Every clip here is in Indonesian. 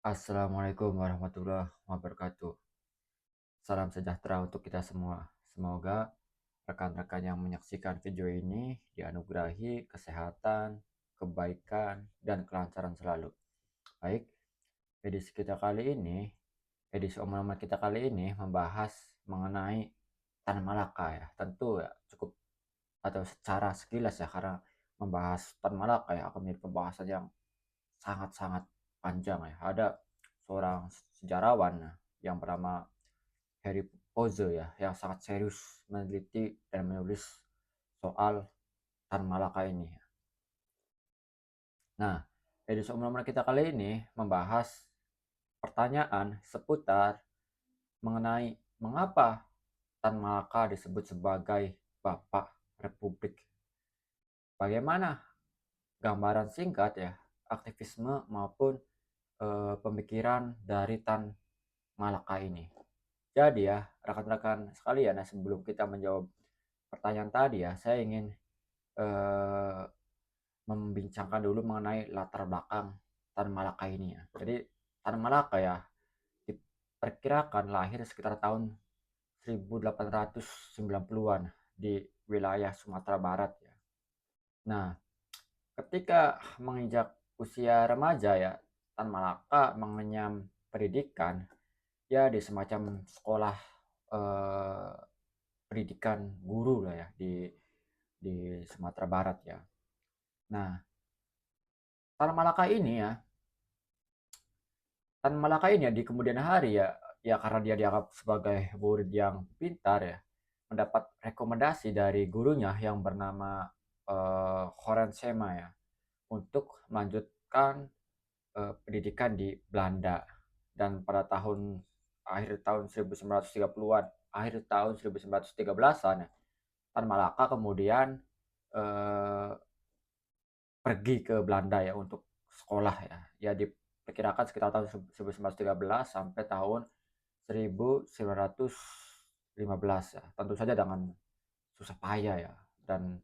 Assalamualaikum warahmatullahi wabarakatuh. Salam sejahtera untuk kita semua. Semoga rekan-rekan yang menyaksikan video ini dianugerahi kesehatan, kebaikan, dan kelancaran selalu. Baik, edisi kita kali ini, edisi omongan kita kali ini membahas mengenai Tan Malaka ya. Tentu ya cukup atau secara sekilas ya, karena membahas Tan Malaka ya akan menjadi pembahasan yang sangat-sangat panjang ya. Ada seorang sejarawan yang bernama Harry Poze ya, yang sangat serius meneliti dan menulis soal Tan Malaka ini. Nah, edisi obrolan kita kali ini membahas pertanyaan seputar mengenai mengapa Tan Malaka disebut sebagai Bapak Republik. Bagaimana gambaran singkat ya aktivisme maupun pemikiran dari Tan Malaka ini. Jadi ya, rekan-rekan sekalian, sebelum kita menjawab pertanyaan tadi ya, saya ingin eh, membincangkan dulu mengenai latar belakang Tan Malaka ini ya. Jadi Tan Malaka ya diperkirakan lahir sekitar tahun 1890-an di wilayah Sumatera Barat ya. Nah, ketika menginjak usia remaja ya, Tan Malaka mengenyam pendidikan ya di semacam sekolah eh, pendidikan guru lah ya di Sumatera Barat ya. Nah, Tan Malaka ini ya, Tan Malaka ini ya di kemudian hari ya, ya karena dia dianggap sebagai murid yang pintar ya, mendapat rekomendasi dari gurunya yang bernama Horen Sema ya, untuk melanjutkan pendidikan di Belanda. Dan pada akhir tahun 1930-an, akhir tahun 1913-an ya, Tan Malaka kemudian eh, pergi ke Belanda ya untuk sekolah ya. Ya diperkirakan sekitar tahun 1913 sampai tahun 1915 ya. Tentu saja dengan susah payah ya. Dan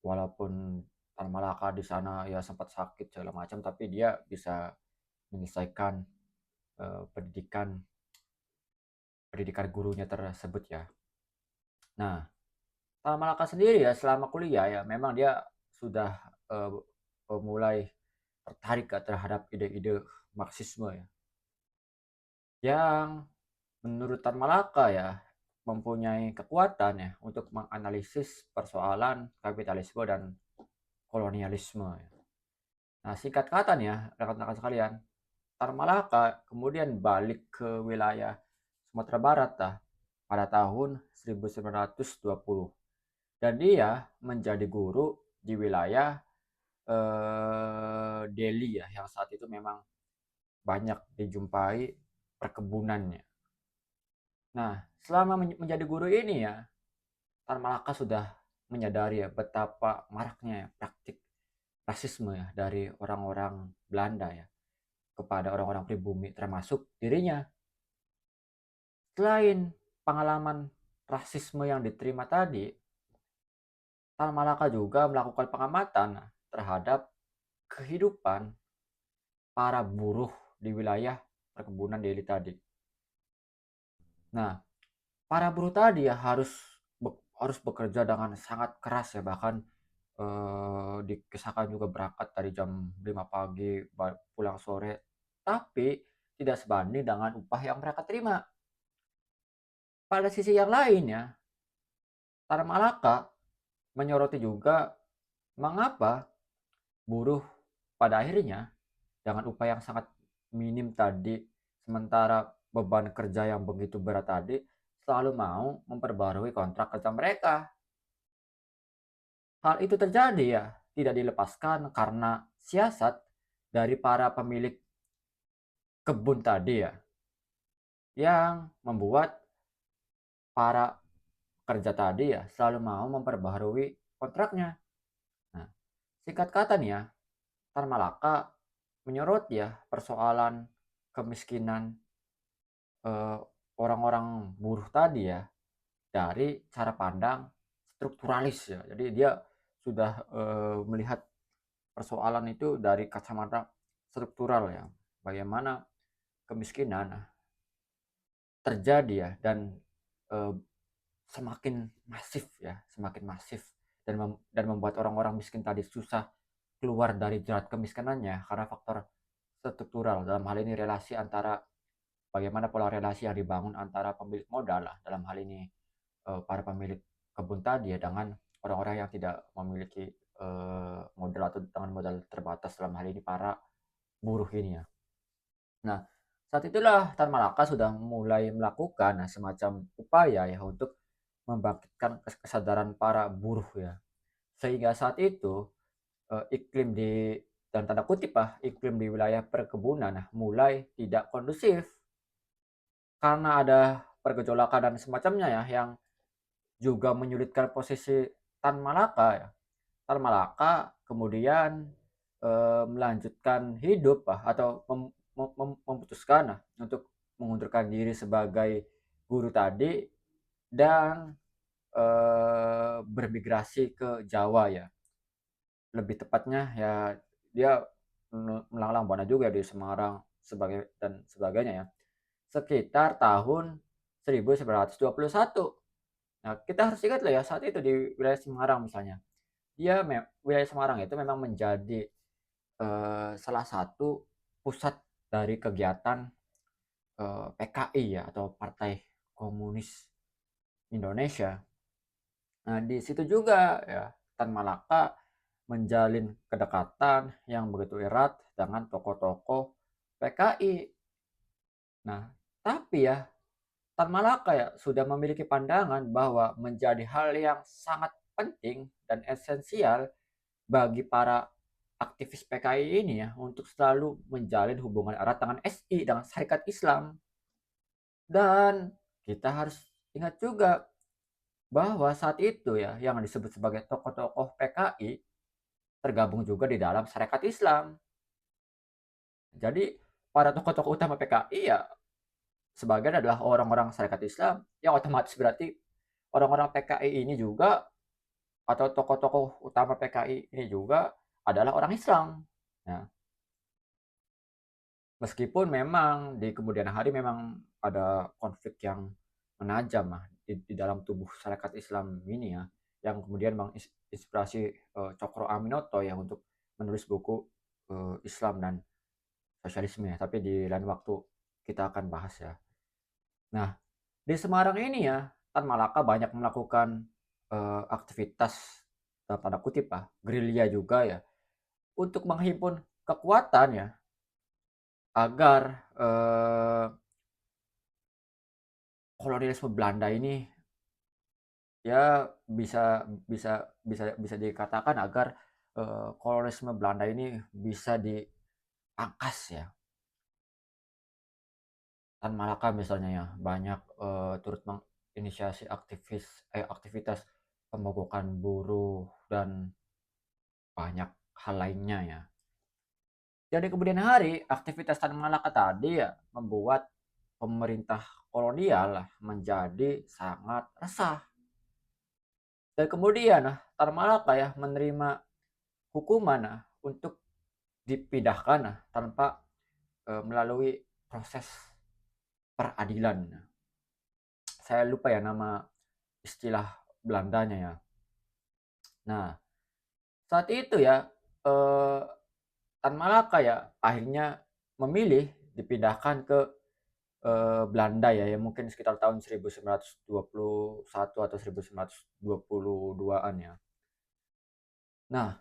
walaupun Tan Malaka di sana ya sempat sakit segala macam, tapi dia bisa menyelesaikan pendidikan pendidikan gurunya tersebut ya. Nah, Tan Malaka sendiri ya selama kuliah ya memang dia sudah uh, mulai tertarik terhadap ide-ide Marxisme ya, yang menurut Tan Malaka ya mempunyai kekuatan ya untuk menganalisis persoalan kapitalisme dan kolonialisme ya. Nah, singkat kata nih ya rekan-rekan sekalian, Tan Malaka kemudian balik ke wilayah Sumatera Barat pada tahun 1920, dan dia menjadi guru di wilayah Delhi ya, yang saat itu memang banyak dijumpai perkebunannya. Nah, selama menjadi guru ini ya, Tan Malaka sudah menyadari ya betapa maraknya ya praktik rasisme ya dari orang-orang Belanda ya kepada orang-orang pribumi termasuk dirinya. Selain pengalaman rasisme yang diterima tadi, Tan Malaka juga melakukan pengamatan terhadap kehidupan para buruh di wilayah perkebunan Delhi tadi. Nah, para buruh tadi ya harus bekerja dengan sangat keras ya, bahkan dikisahkan juga berangkat dari jam 5 pagi pulang sore, tapi tidak sebanding dengan upah yang mereka terima. Pada sisi yang lain ya, Tan Malaka menyoroti juga mengapa buruh pada akhirnya dengan upah yang sangat minim tadi, sementara beban kerja yang begitu berat tadi, selalu mau memperbarui kontrak kerja mereka. Hal itu terjadi ya tidak dilepaskan karena siasat dari para pemilik kebun tadi ya, yang membuat para kerja tadi ya selalu mau memperbaharui kontraknya. Nah, singkat kata nih ya, Tan Malaka menyorot ya persoalan kemiskinan eh, orang-orang buruh tadi ya dari cara pandang strukturalis ya. Jadi dia sudah melihat persoalan itu dari kacamata struktural ya. Bagaimana kemiskinan terjadi ya, dan eh, semakin masif ya, semakin masif, dan membuat orang-orang miskin tadi susah keluar dari jerat kemiskinannya karena faktor struktural, dalam hal ini relasi antara bagaimana pola relasi yang dibangun antara pemilik modal lah, dalam hal ini para pemilik kebun tadi ya, dengan orang-orang yang tidak memiliki modal atau dengan modal terbatas, dalam hal ini para buruh ini ya. Nah, saat itulah Tan Malaka sudah mulai melakukan semacam upaya ya untuk membangkitkan kesadaran para buruh ya. Sehingga saat itu iklim di, dan tanda kutip iklim di wilayah perkebunan mulai tidak kondusif karena ada pergejolakan dan semacamnya ya, yang juga menyulitkan posisi Tan Malaka ya. Tan Malaka kemudian melanjutkan hidup atau memutuskan untuk mengundurkan diri sebagai guru tadi dan bermigrasi ke Jawa ya. Lebih tepatnya ya, dia melanglang buana juga di Semarang sebagai dan sebagainya ya. Sekitar tahun 1921. Nah, kita harus ingat lah ya, saat itu di wilayah Semarang misalnya, wilayah Semarang itu memang menjadi salah satu pusat dari kegiatan PKI ya, atau Partai Komunis Indonesia. Nah, di situ juga ya Tan Malaka menjalin kedekatan yang begitu erat dengan tokoh-tokoh PKI. Nah, tapi ya Tan Malaka ya sudah memiliki pandangan bahwa menjadi hal yang sangat penting dan esensial bagi para aktivis PKI ini ya untuk selalu menjalin hubungan erat dengan SI, dengan Syarikat Islam. Dan kita harus ingat juga bahwa saat itu ya yang disebut sebagai tokoh-tokoh PKI tergabung juga di dalam Syarikat Islam. Jadi para tokoh-tokoh utama PKI ya sebagian adalah orang-orang Syarikat Islam, yang otomatis berarti orang-orang PKI ini juga, atau tokoh-tokoh utama PKI ini juga adalah orang Islam. Nah, meskipun memang di kemudian hari memang ada konflik yang menajam di dalam tubuh Syarikat Islam ini ya, yang kemudian menginspirasi Cokro Aminoto ya untuk menulis buku Islam dan Sosialisme ya, tapi di lain waktu kita akan bahas ya. Nah, di Semarang ini ya, Tan Malaka banyak melakukan aktivitas dalam tanda kutip gerilya juga ya, untuk menghimpun kekuatan ya, agar kolonialisme Belanda ini ya bisa bisa bisa bisa dikatakan agar kolonialisme Belanda ini bisa diangkas ya. Tan Malaka misalnya ya banyak turut menginisiasi aktivitas pemogokan buruh dan banyak hal lainnya ya. Jadi kemudian hari aktivitas Tan Malaka tadi ya membuat pemerintah kolonial menjadi sangat resah. Dan kemudian Tan Malaka ya menerima hukuman untuk dipindahkan tanpa melalui proses peradilan. Saya lupa ya nama istilah Belandanya ya. Nah, saat itu ya Tan Malaka ya akhirnya memilih dipindahkan ke Belanda ya, yang mungkin sekitar tahun 1921 atau 1922-an ya. Nah,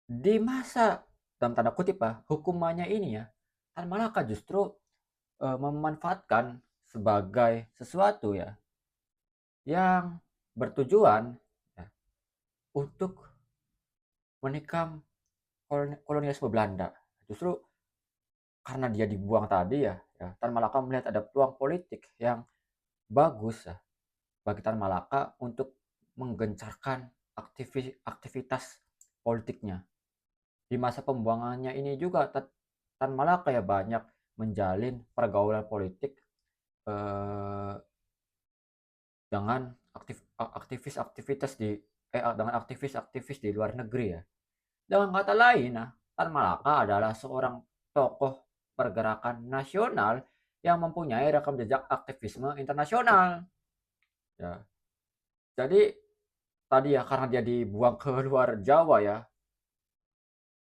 di masa dalam tanda kutip hukumannya ini ya, Tan Malaka justru memanfaatkan sebagai sesuatu ya yang bertujuan ya, untuk menikam kolonialisme Belanda. Justru karena dia dibuang tadi ya, Tan Malaka melihat ada peluang politik yang bagus ya bagi Tan Malaka untuk menggencarkan aktivitas politiknya. Di masa pembuangannya ini juga Tan Malaka ya banyak menjalin pergaulan politik dengan aktivis-aktivis di luar negeri ya. Dengan kata lain, Tan Malaka adalah seorang tokoh pergerakan nasional yang mempunyai rekam jejak aktivisme internasional. Ya. Jadi tadi ya karena dia dibuang ke luar Jawa ya,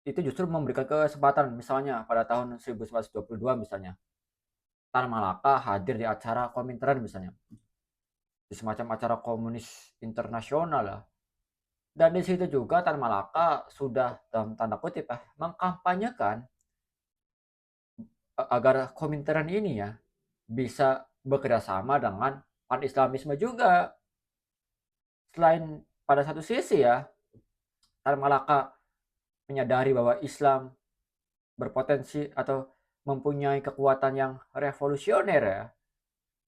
itu justru memberikan kesempatan misalnya pada tahun 1922 misalnya, Tan Malaka hadir di acara Komintern misalnya, di semacam acara komunis internasional lah. Dan di situ juga Tan Malaka sudah dalam tanda kutip ya, mengkampanyekan agar Komintern ini ya bisa bekerja sama dengan pan-Islamisme juga. Selain pada satu sisi ya, Tan Malaka menyadari bahwa Islam berpotensi atau mempunyai kekuatan yang revolusioner ya.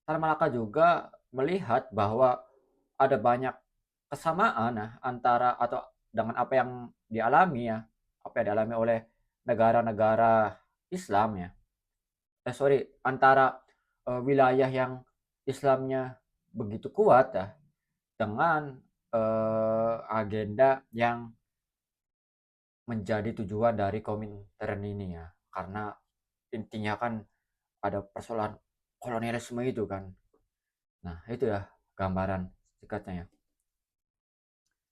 Tan Malaka juga melihat bahwa ada banyak kesamaan ya, antara atau dengan apa yang dialami ya, apa yang dialami oleh negara-negara Islam ya. Antara wilayah yang Islamnya begitu kuat ya dengan agenda yang menjadi tujuan dari Komintern ini ya. Karena intinya kan ada persoalan kolonialisme itu kan. Nah, itu ya gambaran singkatnya ya.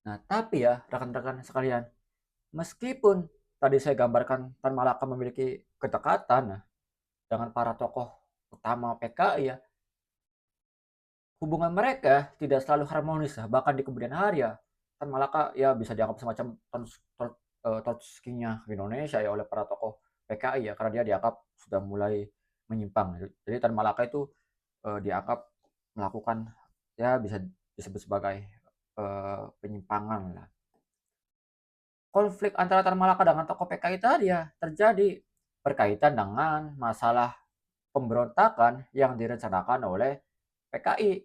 Nah, tapi ya rekan-rekan sekalian, meskipun tadi saya gambarkan Tan Malaka memiliki kedekatan nah, dengan para tokoh utama PKI ya, hubungan mereka tidak selalu harmonis ya, bahkan di kemudian hari ya. Tan Malaka ya bisa dianggap semacam Trotsky-nya Indonesia ya oleh para tokoh PKI ya, karena dia dianggap sudah mulai menyimpang. Jadi Tan Malaka itu dianggap melakukan ya bisa disebut sebagai penyimpangan lah. Konflik antara Tan Malaka dengan tokoh PKI tadi ya terjadi berkaitan dengan masalah pemberontakan yang direncanakan oleh PKI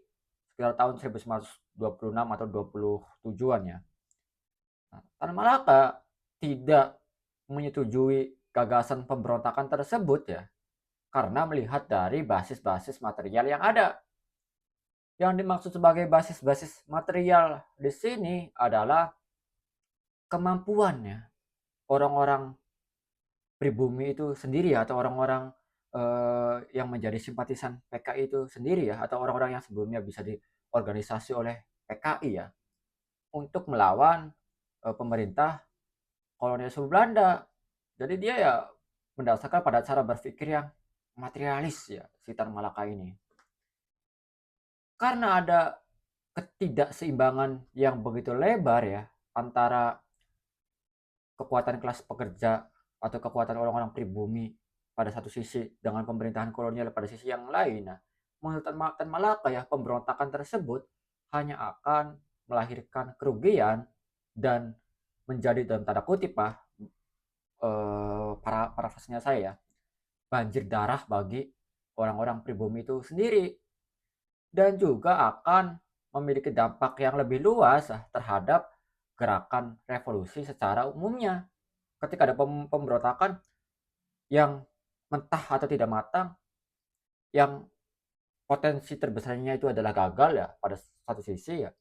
sekitar tahun 1926 atau 27-an ya. Nah, Tan Malaka tidak menyetujui gagasan pemberontakan tersebut ya karena melihat dari basis-basis material yang ada. Yang dimaksud sebagai basis-basis material di sini adalah kemampuannya orang-orang pribumi itu sendiri ya, atau orang-orang yang menjadi simpatisan PKI itu sendiri ya, atau orang-orang yang sebelumnya bisa diorganisasi oleh PKI ya untuk melawan pemerintah kolonialisme Belanda. Jadi dia ya mendasarkan pada cara berpikir yang materialis ya si Tan Malaka ini. Karena ada ketidakseimbangan yang begitu lebar ya antara kekuatan kelas pekerja atau kekuatan orang-orang pribumi pada satu sisi dengan pemerintahan kolonial pada sisi yang lain. Nah, menurut Tan Malaka ya pemberontakan tersebut hanya akan melahirkan kerugian dan menjadi dalam tanda kutip para parafrasnya saya ya, banjir darah bagi orang-orang pribumi itu sendiri dan juga akan memiliki dampak yang lebih luas terhadap gerakan revolusi secara umumnya. Ketika ada pemberontakan yang mentah atau tidak matang, yang potensi terbesarnya itu adalah gagal ya pada satu sisi ya,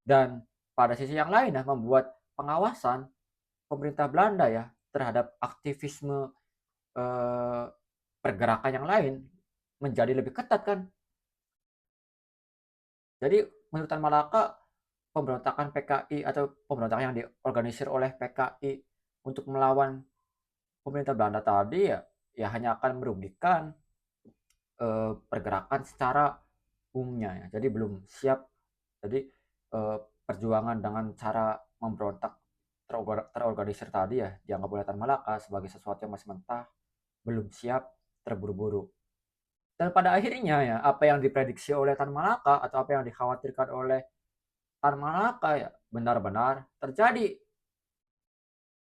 dan pada sisi yang lain ya membuat pengawasan pemerintah Belanda ya terhadap aktivisme eh, pergerakan yang lain menjadi lebih ketat kan. Jadi menurut Tan Malaka pemberontakan PKI atau pemberontakan yang diorganisir oleh PKI untuk melawan pemerintah Belanda tadi ya ya hanya akan merugikan pergerakan secara umumnya ya. Jadi belum siap. Jadi perjuangan dengan cara memberontak terorganisir tadi ya dianggap oleh Tan Malaka sebagai sesuatu yang masih mentah, belum siap, terburu-buru. Dan pada akhirnya ya apa yang diprediksi oleh Tan Malaka atau apa yang dikhawatirkan oleh Tan Malaka ya benar-benar terjadi.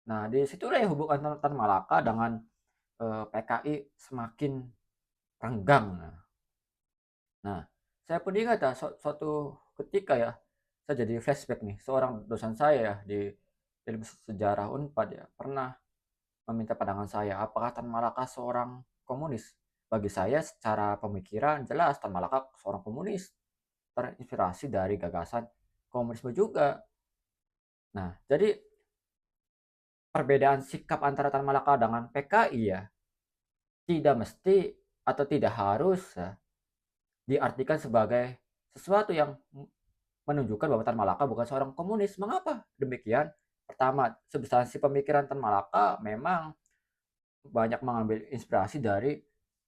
Nah, di situlah ya hubungan Tan Malaka dengan PKI semakin renggang. Nah, saya pun ingat ya, suatu ketika ya, saya jadi flashback nih, seorang dosen saya ya di ilmu sejarah Unpad ya, pernah meminta pandangan saya, apakah Tan Malaka seorang komunis? Bagi saya secara pemikiran jelas Tan Malaka seorang komunis, terinspirasi dari gagasan komunisme juga. Nah, jadi perbedaan sikap antara Tan Malaka dengan PKI ya, tidak mesti atau tidak harus ya, diartikan sebagai sesuatu yang menunjukkan bahwa Tan Malaka bukan seorang komunis. Mengapa demikian? Pertama, substansi pemikiran Tan Malaka memang banyak mengambil inspirasi dari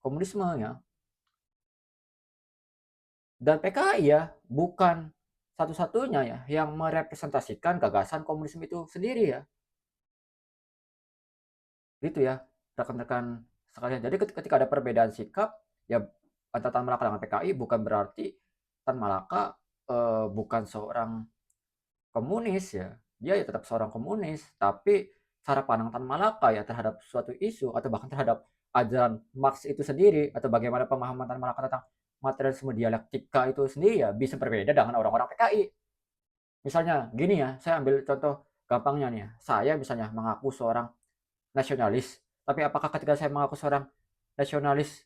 komunisme ya. Dan PKI ya bukan satu-satunya ya yang merepresentasikan gagasan komunisme itu sendiri ya. Gitu ya, rekan-rekan sekalian. Jadi ketika ada perbedaan sikap ya antara Tan Malaka dengan PKI bukan berarti Tan Malaka bukan seorang komunis ya. Dia ya tetap seorang komunis, tapi cara pandang Tan Malaka ya terhadap suatu isu atau bahkan terhadap ajaran Marx itu sendiri atau bagaimana pemahaman Tan Malaka tentang materialisme dialektika itu sendiri ya bisa berbeda dengan orang-orang PKI. Misalnya gini ya, saya ambil contoh gampangnya nih ya. Saya misalnya mengaku seorang nasionalis, tapi apakah ketika saya mengaku seorang nasionalis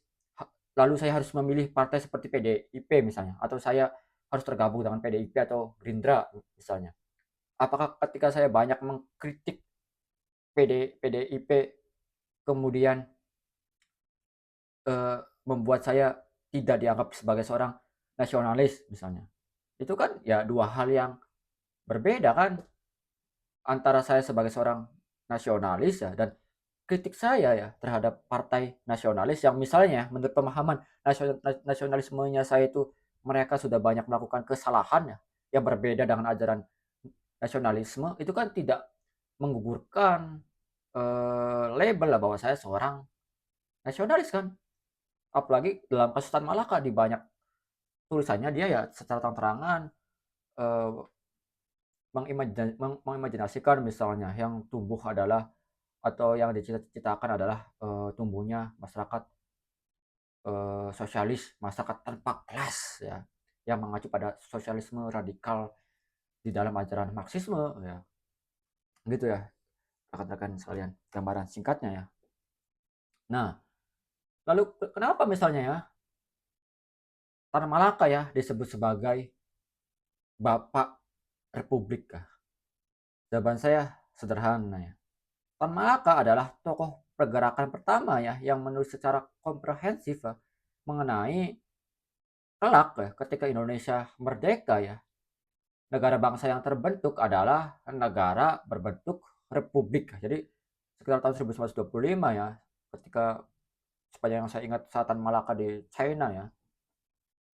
lalu saya harus memilih partai seperti PDIP misalnya, atau saya harus tergabung dengan PDIP atau Gerindra misalnya? Apakah ketika saya banyak mengkritik PDIP kemudian membuat saya tidak dianggap sebagai seorang nasionalis misalnya? Itu kan ya dua hal yang berbeda kan, antara saya sebagai seorang nasionalis ya dan kritik saya ya terhadap partai nasionalis yang misalnya menurut pemahaman nasionalismenya saya itu mereka sudah banyak melakukan kesalahan ya yang berbeda dengan ajaran nasionalisme, itu kan tidak menggugurkan label lah bahwa saya seorang nasionalis kan. Apalagi dalam kasus Tan Malaka di banyak tulisannya dia ya secara terang-terangan eh, mengimajinasikan misalnya yang tumbuh adalah atau yang dicita-citakan adalah tumbuhnya masyarakat sosialis, masyarakat tanpa kelas ya, yang mengacu pada sosialisme radikal di dalam ajaran Marxisme ya, gitu ya rekan-rekan sekalian, gambaran singkatnya ya. Nah, lalu kenapa misalnya ya Tan Malaka ya disebut sebagai Bapak Republik kah? Jawaban saya sederhana ya. Tan Malaka adalah tokoh pergerakan pertama ya yang menulis secara komprehensif ya, mengenai kelak ya ketika Indonesia merdeka ya, negara bangsa yang terbentuk adalah negara berbentuk republik. Jadi sekitar tahun 1925 ya, ketika sepanjang yang saya ingat saat Tan Malaka di China ya,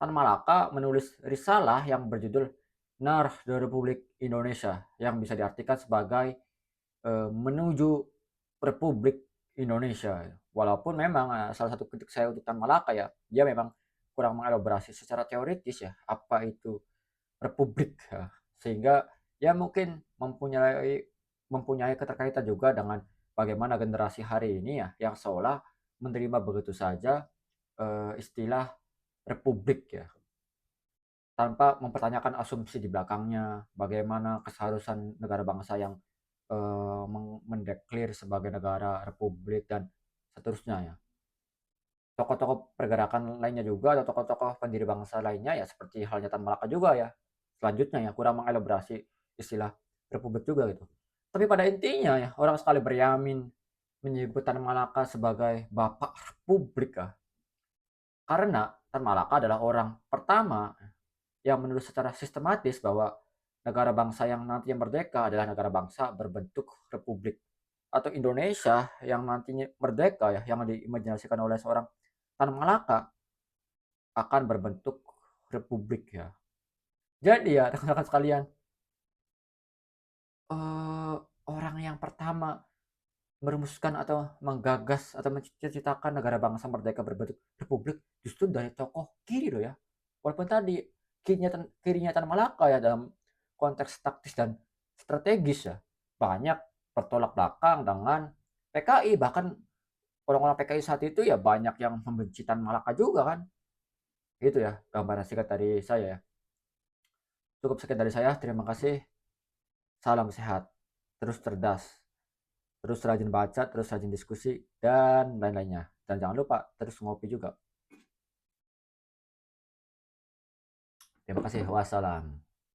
Tan Malaka menulis risalah yang berjudul Nar de Republik Indonesia yang bisa diartikan sebagai menuju Republik Indonesia. Walaupun memang salah satu kritik saya untuk Tan Malaka ya, dia memang kurang mengelaborasi secara teoritis ya apa itu republik ya. Sehingga ya mungkin mempunyai keterkaitan juga dengan bagaimana generasi hari ini ya yang seolah menerima begitu saja istilah republik ya tanpa mempertanyakan asumsi di belakangnya, bagaimana keseharusan negara bangsa yang mendeklir sebagai negara republik dan seterusnya ya. Tokoh-tokoh pergerakan lainnya juga atau tokoh-tokoh pendiri bangsa lainnya ya seperti halnya Tan Malaka juga ya. Selanjutnya ya kurang mengelaborasi istilah republik juga gitu. Tapi pada intinya ya orang sekali beryamin menyebut Tan Malaka sebagai Bapak Republik ya. Karena Tan Malaka adalah orang pertama yang menulis secara sistematis bahwa negara bangsa yang nantinya merdeka adalah negara bangsa berbentuk republik, atau Indonesia yang nantinya merdeka ya yang diimajinasikan oleh seorang Tan Malaka akan berbentuk republik ya. Jadi ya rekan-rekan sekalian, orang yang pertama merumuskan atau menggagas atau menciptakan negara bangsa merdeka berbentuk republik justru dari tokoh kiri loh ya. Walaupun tadi kirinya Tan Malaka ya dalam konteks taktis dan strategis ya banyak bertolak belakang dengan PKI, bahkan orang-orang PKI saat itu ya banyak yang membenci Tan Malaka juga kan. Itu ya gambaran singkat dari saya ya. Cukup sekian dari saya, terima kasih. Salam sehat, terus cerdas, terus rajin baca, terus rajin diskusi, dan lain-lainnya. Dan jangan lupa terus ngopi juga. Terima kasih. Wassalam.